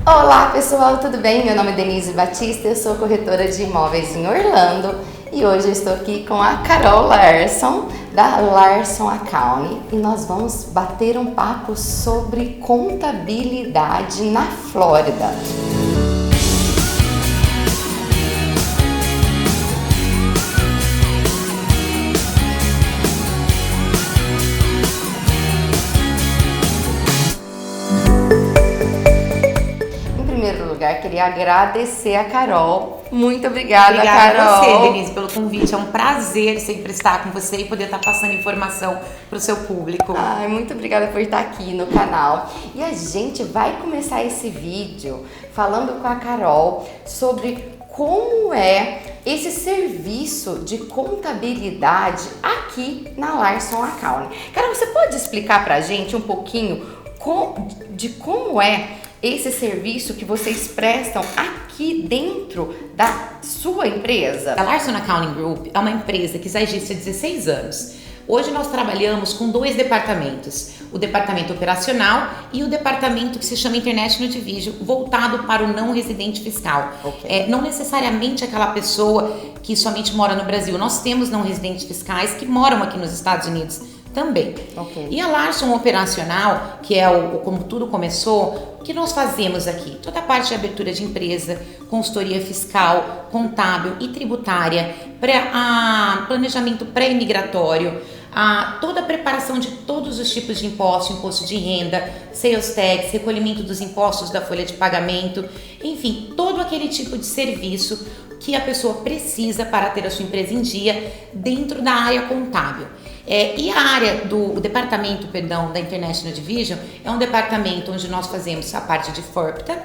Olá pessoal, tudo bem? Meu nome é Denise Batista, eu sou corretora de imóveis em Orlando e hoje eu estou aqui com a Carol Larson, da Larson Accounting, e nós vamos bater um papo sobre contabilidade na Flórida. Queria agradecer a Carol. Muito obrigada, Carol. Obrigada a você, Denise, pelo convite. É um prazer sempre estar com você e poder estar passando informação para o seu público. Ai, muito obrigada por estar aqui no canal. E a gente vai começar esse vídeo falando com a Carol sobre como é esse serviço de contabilidade aqui na Larson Accounting. Carol, você pode explicar pra gente um pouquinho de como é esse serviço que vocês prestam aqui dentro da sua empresa? A Larson Accounting Group é uma empresa que já existe há 16 anos. Hoje nós trabalhamos com dois departamentos, o departamento operacional e o departamento que se chama International Division, voltado para o não residente fiscal. Okay. Não necessariamente aquela pessoa que somente mora no Brasil. Nós temos não residentes fiscais que moram aqui nos Estados Unidos também. Okay. E a Larson Operacional, que é como tudo começou, o que nós fazemos aqui? Toda a parte de abertura de empresa, consultoria fiscal, contábil e tributária, planejamento pré-imigratório, toda a preparação de todos os tipos de impostos, imposto de renda, sales tax, recolhimento dos impostos da folha de pagamento, enfim, todo aquele tipo de serviço que a pessoa precisa para ter a sua empresa em dia dentro da área contábil. E a área do departamento, da International Division, é um departamento onde nós fazemos a parte de FIRPTA,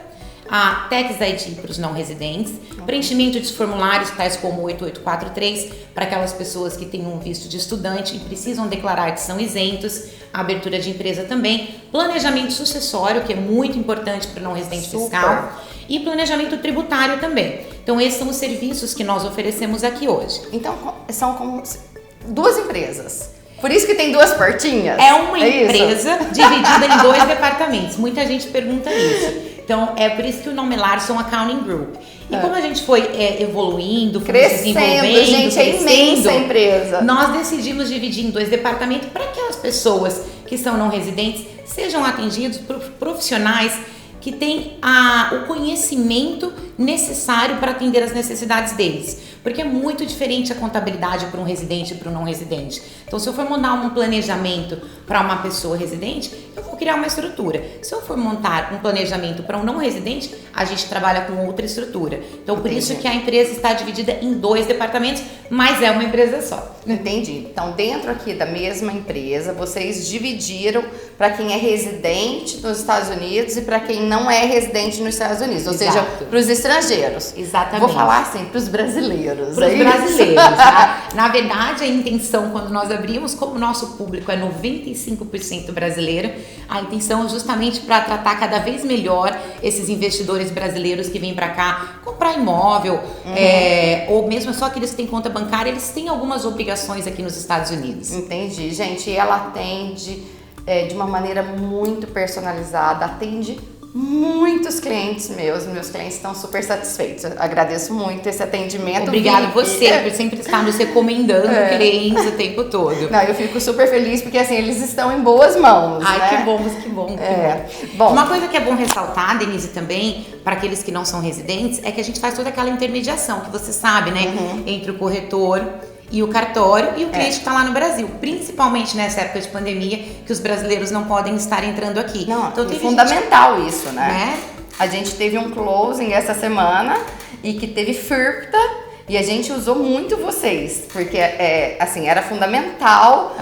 a Tax ID para os não residentes, preenchimento de formulários tais como 8843 para aquelas pessoas que têm um visto de estudante e precisam declarar que são isentos, a abertura de empresa também, planejamento sucessório, que é muito importante para o não residente fiscal, e planejamento tributário também. Então esses são os serviços que nós oferecemos aqui hoje. Então são como duas empresas. Por isso que tem duas portinhas? É uma empresa dividida em dois departamentos. Muita gente pergunta isso. Então, é por isso que o nome é Larson Accounting Group. E como a gente foi evoluindo, foi desenvolvendo, gente, é imensa a empresa. Nós decidimos dividir em dois departamentos para que as pessoas que são não residentes sejam atendidos por profissionais que têm o conhecimento necessário para atender as necessidades deles. Porque é muito diferente a contabilidade para um residente e para um não residente. Então, se eu for montar um planejamento para uma pessoa residente, eu vou criar uma estrutura. Se eu for montar um planejamento para um não residente, a gente trabalha com outra estrutura. Então, por isso que a empresa está dividida em dois departamentos, mas é uma empresa só. Entendi. Então, dentro aqui da mesma empresa, vocês dividiram para quem é residente nos Estados Unidos e para quem não é residente nos Estados Unidos, ou seja, para os estrangeiros. Exatamente. Vou falar assim, para os brasileiros. Para os brasileiros. Tá? Na verdade, a intenção, quando nós abrimos, como o nosso público é 95% brasileiro, a intenção é justamente para tratar cada vez melhor esses investidores brasileiros que vêm para cá comprar imóvel, ou mesmo só aqueles que têm conta bancária, eles têm algumas obrigações aqui nos Estados Unidos. Entendi, gente. E ela atende de uma maneira muito personalizada, atende muitos clientes meus clientes estão super satisfeitos. Eu agradeço muito esse atendimento. Obrigada você por sempre estar nos recomendando clientes o tempo todo. Não, eu fico super feliz porque assim, eles estão em boas mãos. Ai, né? que bom. Bom. Uma coisa que é bom ressaltar, Denise, também, para aqueles que não são residentes, é que a gente faz toda aquela intermediação, que você sabe, né? Entre o corretor e o cartório e o cliente que está lá no Brasil, principalmente nessa época de pandemia, que os brasileiros não podem estar entrando aqui. Não, então é fundamental isso, né? A gente teve um closing essa semana e que teve FIRPTA e a gente usou muito vocês, porque assim, era fundamental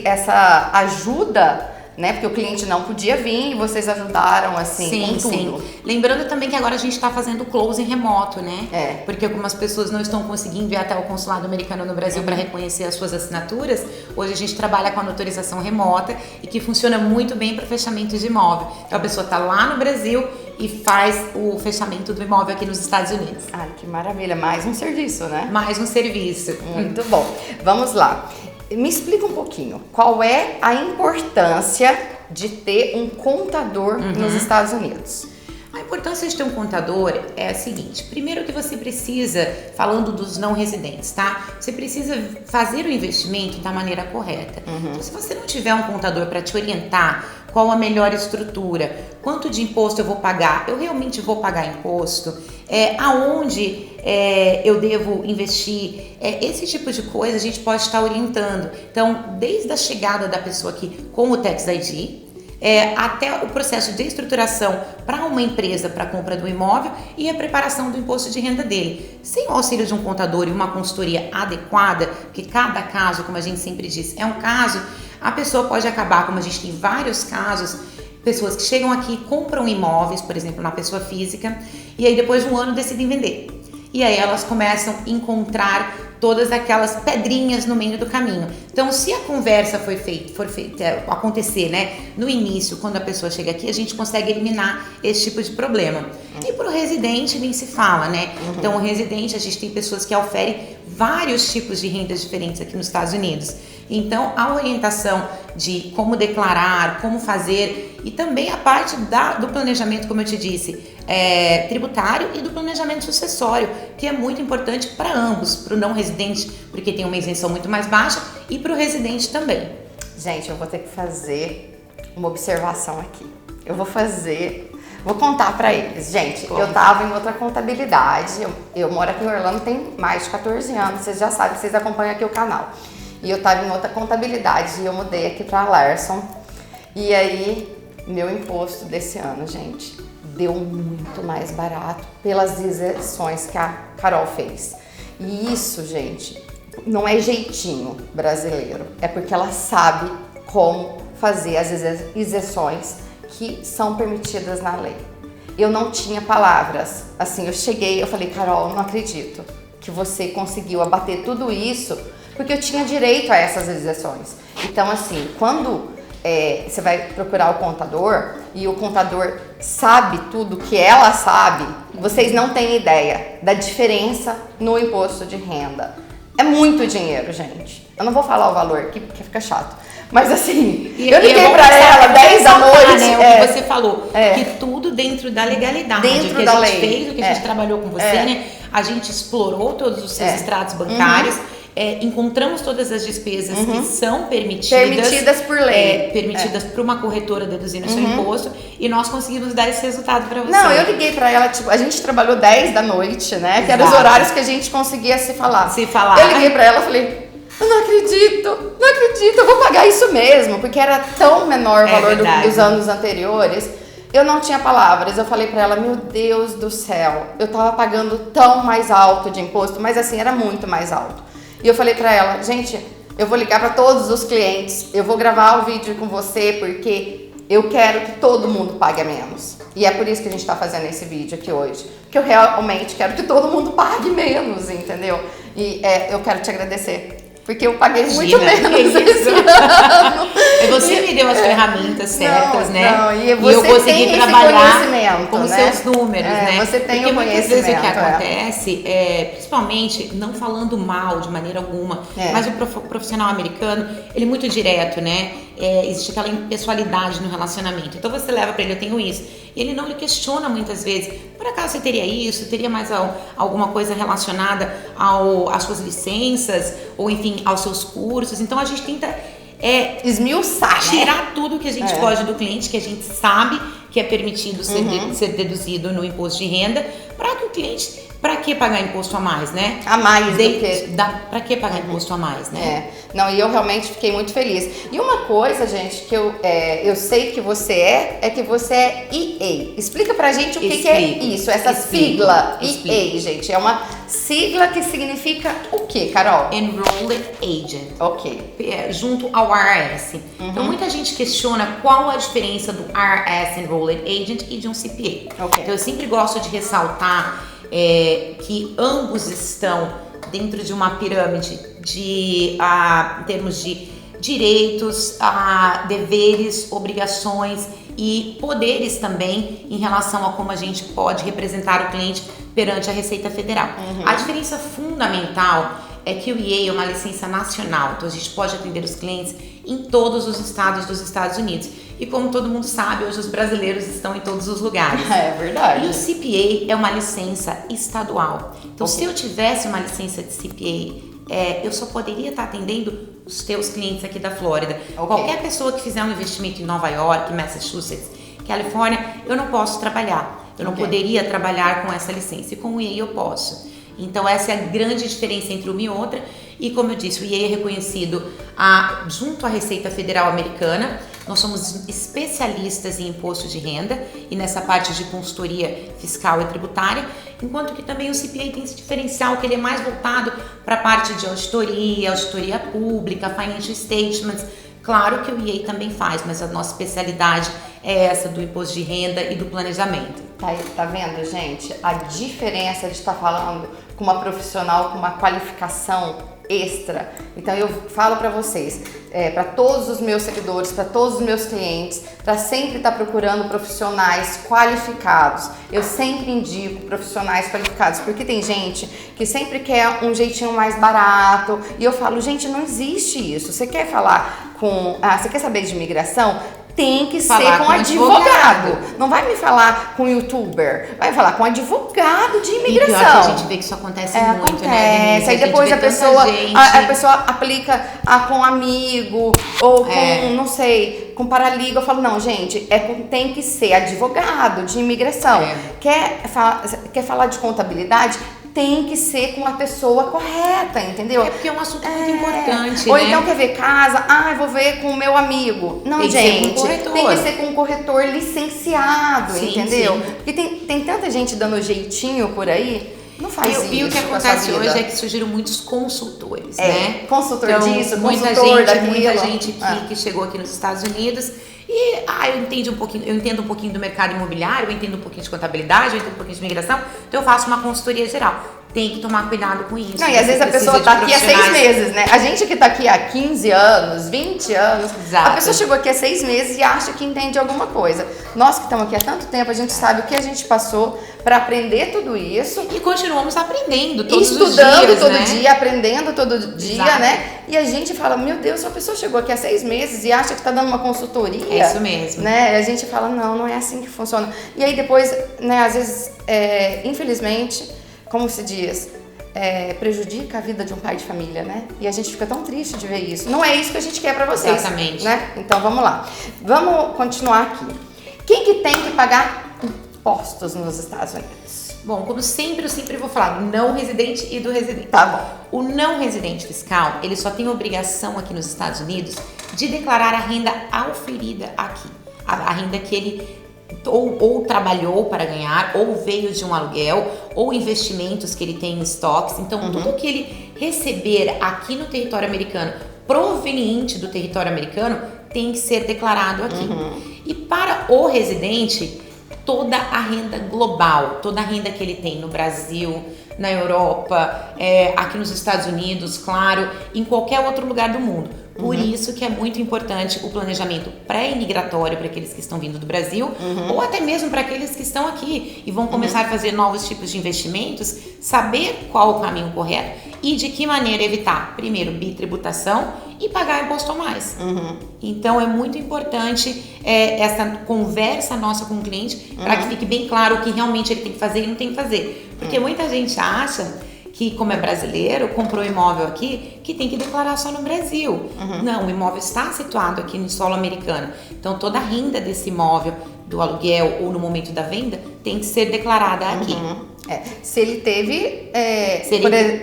essa ajuda, né? Porque o cliente não podia vir e vocês ajudaram assim com tudo. Sim. Lembrando também que agora a gente está fazendo closing remoto, né? Porque algumas pessoas não estão conseguindo ir até o consulado americano no Brasil para reconhecer as suas assinaturas. Hoje a gente trabalha com a notorização remota e que funciona muito bem para fechamento de imóvel. Então a pessoa está lá no Brasil e faz o fechamento do imóvel aqui nos Estados Unidos. Ai, que maravilha! Mais um serviço, né? Mais um serviço. Muito bom. Vamos lá. Me explica um pouquinho, qual é a importância de ter um contador nos Estados Unidos? A importância de ter um contador é a seguinte: primeiro que você precisa, falando dos não residentes, tá? Você precisa fazer o investimento da maneira correta. Então, se você não tiver um contador para te orientar qual a melhor estrutura, quanto de imposto eu vou pagar, eu realmente vou pagar imposto, aonde eu devo investir, esse tipo de coisa a gente pode estar orientando. Então, desde a chegada da pessoa aqui com o Tax ID, até o processo de estruturação para uma empresa para a compra do imóvel e a preparação do imposto de renda dele. Sem o auxílio de um contador e uma consultoria adequada, porque cada caso, como a gente sempre diz, é um caso, a pessoa pode acabar, como a gente tem vários casos, pessoas que chegam aqui, compram imóveis, por exemplo, na pessoa física, e aí depois de um ano decidem vender. E aí elas começam a encontrar todas aquelas pedrinhas no meio do caminho. Então, se a conversa for feita, acontecer, né, no início, quando a pessoa chega aqui, a gente consegue eliminar esse tipo de problema. E para o residente nem se fala, né? Então, o residente, a gente tem pessoas que oferem vários tipos de rendas diferentes aqui nos Estados Unidos. Então, a orientação de como declarar, como fazer e também a parte do planejamento, como eu te disse, tributário e do planejamento sucessório, que é muito importante para ambos, para o não residente, porque tem uma isenção muito mais baixa, e para o residente também. Gente, eu vou ter que fazer uma observação aqui. Vou contar para eles. Gente, eu tava em outra contabilidade, eu moro aqui em Orlando tem mais de 14 anos, vocês já sabem, vocês acompanham aqui o canal. E eu tava em outra contabilidade e eu mudei aqui para Larson. E aí, meu imposto desse ano, gente, deu muito mais barato pelas isenções que a Carol fez. E isso, gente, não é jeitinho brasileiro, é porque ela sabe como fazer as isenções que são permitidas na lei. Eu não tinha palavras, assim, eu falei, Carol, não acredito que você conseguiu abater tudo isso, porque eu tinha direito a essas isenções. Então, assim, quando você vai procurar o contador e o contador sabe tudo que ela sabe, vocês não têm ideia da diferença no imposto de renda. É muito dinheiro, gente. Eu não vou falar o valor aqui porque fica chato. Mas assim, eu liguei pra ela 10 da noite. Né, o que você falou, que tudo dentro da legalidade. Dentro que da a gente lei. fez, o que a gente trabalhou com você, né? A gente explorou todos os seus extratos bancários. Encontramos todas as despesas que são permitidas por lei. Permitidas por uma corretora deduzindo o seu imposto, e nós conseguimos dar esse resultado para você. Não, eu liguei para ela, tipo, a gente trabalhou 10 da noite, né? Que eram os horários que a gente conseguia se falar. Eu liguei para ela e falei, eu não acredito, eu vou pagar isso mesmo, porque era tão menor o valor dos anos anteriores. Eu não tinha palavras, eu falei pra ela, meu Deus do céu, eu tava pagando tão mais alto de imposto, mas assim, era muito mais alto. E eu falei pra ela, gente, eu vou ligar pra todos os clientes, eu vou gravar o vídeo com você, porque eu quero que todo mundo pague menos. E é por isso que a gente tá fazendo esse vídeo aqui hoje, porque eu realmente quero que todo mundo pague menos, entendeu? E eu quero te agradecer. Porque eu paguei muito menos esse ano. E você me deu as ferramentas certas, né? E eu consegui trabalhar com os né? seus números, né? Você tem porque o muitas conhecimento. vezes o que acontece, principalmente, não falando mal de maneira alguma, mas o profissional americano, ele é muito direto, né? Existe aquela impessoalidade no relacionamento. Então você leva pra ele, eu tenho isso. E ele não lhe questiona muitas vezes, por acaso você teria isso? Teria mais alguma coisa relacionada às suas licenças? Ou enfim, aos seus cursos? Então a gente tenta esmiuçar, tirar tudo que a gente pode do cliente, que a gente sabe que é permitido ser deduzido no imposto de renda, para que o cliente, para que pagar imposto a mais, né? A mais do que... Para que pagar imposto a mais, né? Não, e eu realmente fiquei muito feliz. E uma coisa, gente, que eu sei que você é que você é EA. Explica pra gente o que é isso, essa sigla EA, gente. É uma sigla que significa o que, Carol? Enrolled Agent. Ok. Junto ao IRS. Então, muita gente questiona qual a diferença do IRS Enrolled Agent e de um CPA. Okay. Então, eu sempre gosto de ressaltar que ambos estão dentro de uma pirâmide em termos de direitos, deveres, obrigações e poderes também em relação a como a gente pode representar o cliente perante a Receita Federal. A diferença fundamental é que o EA é uma licença nacional, então a gente pode atender os clientes em todos os estados dos Estados Unidos. E como todo mundo sabe, hoje os brasileiros estão em todos os lugares. É verdade. E o CPA é uma licença estadual. Então, se eu tivesse uma licença de CPA, eu só poderia estar atendendo os teus clientes aqui da Flórida. Qualquer pessoa que fizer um investimento em Nova York, Massachusetts, Califórnia, eu não posso trabalhar. Eu não poderia trabalhar com essa licença. E com o EA eu posso. Então, essa é a grande diferença entre uma e outra. E como eu disse, o EA é reconhecido junto à Receita Federal Americana. Nós somos especialistas em imposto de renda e nessa parte de consultoria fiscal e tributária, enquanto que também o CPA tem esse diferencial que ele é mais voltado para a parte de auditoria pública, financial statements. Claro que o EA também faz, mas a nossa especialidade é essa do imposto de renda e do planejamento. Tá vendo, gente? A diferença de estar falando com uma profissional com uma qualificação extra. Então eu falo para vocês, para todos os meus seguidores, para todos os meus clientes, para sempre estar procurando profissionais qualificados. Eu sempre indico profissionais qualificados, porque tem gente que sempre quer um jeitinho mais barato e eu falo, gente, não existe isso. Você quer falar você quer saber de imigração? Tem que ser com advogado. Não vai me falar com youtuber, vai falar com advogado de imigração. E pior que a gente vê que isso acontece muito, né, Denise? Aí depois a pessoa aplica com amigo ou com, não sei, com paralígua. Eu falo, não, gente, tem que ser advogado de imigração. Quer falar de contabilidade? Tem que ser com a pessoa correta, entendeu? Porque é um assunto muito importante, Ou né? então quer ver casa, eu vou ver com o meu amigo. Não, tem gente, que ser com um corretor. Tem que ser com um corretor licenciado, sim, entendeu? Sim. Porque tem tanta gente dando jeitinho por aí, não faz isso. E o que acontece hoje é que surgiram muitos consultores, né? Consultor então, disso, consultor daquilo. Muita gente que chegou aqui nos Estados Unidos e eu entendo um pouquinho do mercado imobiliário, eu entendo um pouquinho de contabilidade, eu entendo um pouquinho de imigração, então eu faço uma consultoria geral. Tem que tomar cuidado com isso. Não, e às vezes a pessoa tá aqui há 6 meses, né? A gente que tá aqui há 15 anos, 20 anos, Exato. A pessoa chegou aqui há 6 meses e acha que entende alguma coisa. Nós que estamos aqui há tanto tempo, a gente sabe o que a gente passou para aprender tudo isso. E continuamos aprendendo todos os dias, estudando todo né? dia, aprendendo todo dia, Exato. né? E a gente fala, meu Deus, se a pessoa chegou aqui há 6 meses e acha que tá dando uma consultoria. É isso mesmo. Né? A gente fala, não é assim que funciona. E aí depois, né, às vezes, infelizmente, como se diz, prejudica a vida de um pai de família, né? E a gente fica tão triste de ver isso. Não é isso que a gente quer pra vocês. Exatamente. Né? Então vamos lá. Vamos continuar aqui. Quem que tem que pagar impostos nos Estados Unidos? Bom, como sempre, eu sempre vou falar do não residente e do residente. Tá bom. O não residente fiscal, ele só tem obrigação aqui nos Estados Unidos de declarar a renda auferida aqui. A renda que ele ou trabalhou para ganhar, ou veio de um aluguel, ou investimentos que ele tem em estoques. Então, tudo que ele receber aqui no território americano, proveniente do território americano, tem que ser declarado aqui. E para o residente, toda a renda global, toda a renda que ele tem no Brasil, na Europa, aqui nos Estados Unidos, claro, em qualquer outro lugar do mundo. Por isso que é muito importante o planejamento pré-imigratório para aqueles que estão vindo do Brasil, ou até mesmo para aqueles que estão aqui e vão começar a fazer novos tipos de investimentos, saber qual o caminho correto e de que maneira evitar, primeiro, bitributação e pagar imposto a mais. Então é muito importante essa conversa nossa com o cliente para que fique bem claro o que realmente ele tem que fazer e não tem que fazer. Porque muita gente acha que, como é brasileiro, comprou imóvel aqui, que tem que declarar só no Brasil. Não, o imóvel está situado aqui no solo americano. Então, toda a renda desse imóvel, do aluguel ou no momento da venda, tem que ser declarada aqui. Se ele teve,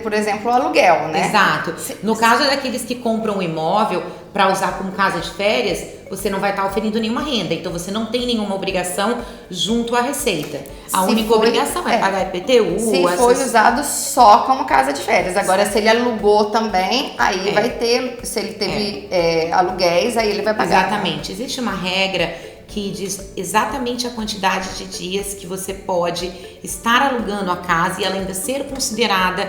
por exemplo, o aluguel, né? Exato. No caso daqueles que compram um imóvel para usar como casa de férias, você não vai estar oferindo nenhuma renda, então você não tem nenhuma obrigação junto à Receita. A única obrigação é pagar IPTU. Se foi usado só como casa de férias. Agora, se ele alugou também, aí vai ter, se ele teve aluguéis, aí ele vai pagar. Exatamente. Existe uma regra que diz exatamente a quantidade de dias que você pode estar alugando a casa e ela ainda ser considerada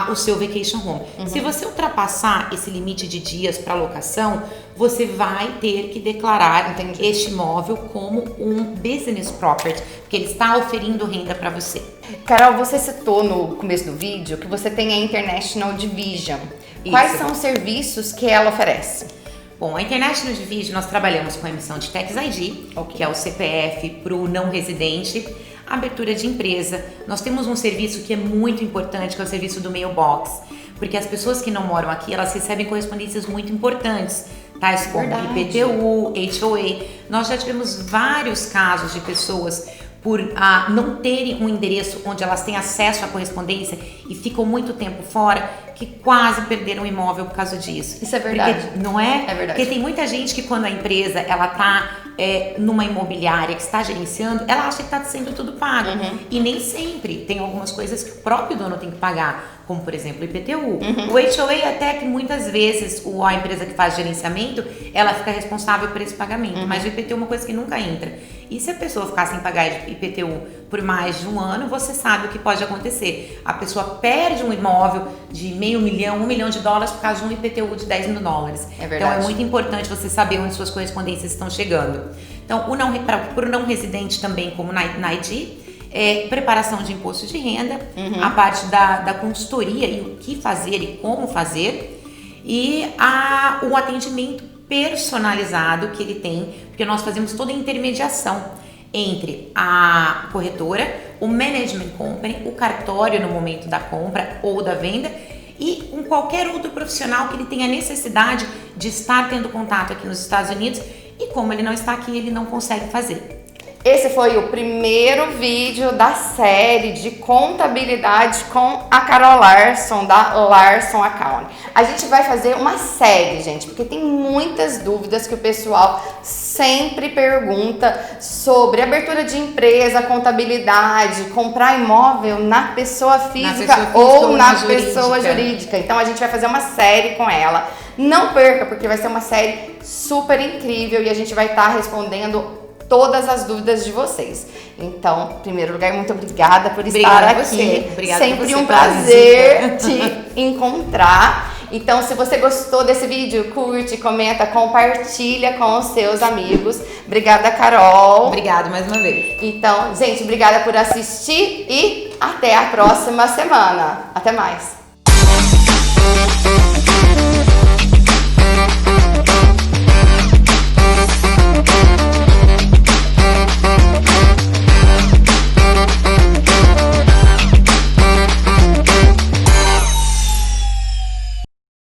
o seu vacation home. Se você ultrapassar esse limite de dias para locação, você vai ter que declarar este imóvel como um business property, porque ele está oferindo renda para você. Carol, você citou no começo do vídeo que você tem a International Division. Quais são os serviços que ela oferece? Bom, a internet no Divide, nós trabalhamos com a emissão de Tax ID, que é o CPF para o não residente, abertura de empresa. Nós temos um serviço que é muito importante, que é o serviço do mailbox, porque as pessoas que não moram aqui, elas recebem correspondências muito importantes, tais como IPTU, HOA. Nós já tivemos vários casos de pessoas por não terem um endereço onde elas têm acesso à correspondência e ficam muito tempo fora, que quase perderam o imóvel por causa disso. Isso é verdade. Porque, não é? É verdade. Porque tem muita gente que quando a empresa ela tá numa imobiliária que está gerenciando, ela acha que está sendo tudo pago. E nem sempre. Tem algumas coisas que o próprio dono tem que pagar, como por exemplo o IPTU. O HOA até que muitas vezes a empresa que faz gerenciamento, ela fica responsável por esse pagamento. Mas o IPTU é uma coisa que nunca entra. E se a pessoa ficar sem pagar IPTU por mais de um ano, você sabe o que pode acontecer. A pessoa perde um imóvel de $500 mil, $1 milhão por causa de um IPTU de $10 mil. É verdade. Então é muito importante você saber onde suas correspondências estão chegando. Então, para o não residente também, como na ID, preparação de imposto de renda, a parte da consultoria e o que fazer e como fazer, e o atendimento personalizado que ele tem, porque nós fazemos toda a intermediação entre a corretora, o management company, o cartório no momento da compra ou da venda e com qualquer outro profissional que ele tenha necessidade de estar tendo contato aqui nos Estados Unidos, e como ele não está aqui, ele não consegue fazer. Esse foi o primeiro vídeo da série de contabilidade com a Carol Larson, da Larson Accounting. A gente vai fazer uma série, gente, porque tem muitas dúvidas que o pessoal sempre pergunta sobre abertura de empresa, contabilidade, comprar imóvel na pessoa física ou na pessoa jurídica. Então a gente vai fazer uma série com ela. Não perca, porque vai ser uma série super incrível e a gente vai estar respondendo todas as dúvidas de vocês. Então, em primeiro lugar, muito obrigada por estar aqui. Obrigada Sempre um prazer te encontrar. Então, se você gostou desse vídeo, curte, comenta, compartilha com os seus amigos. Obrigada, Carol. Obrigada mais uma vez. Então, gente, obrigada por assistir e até a próxima semana. Até mais.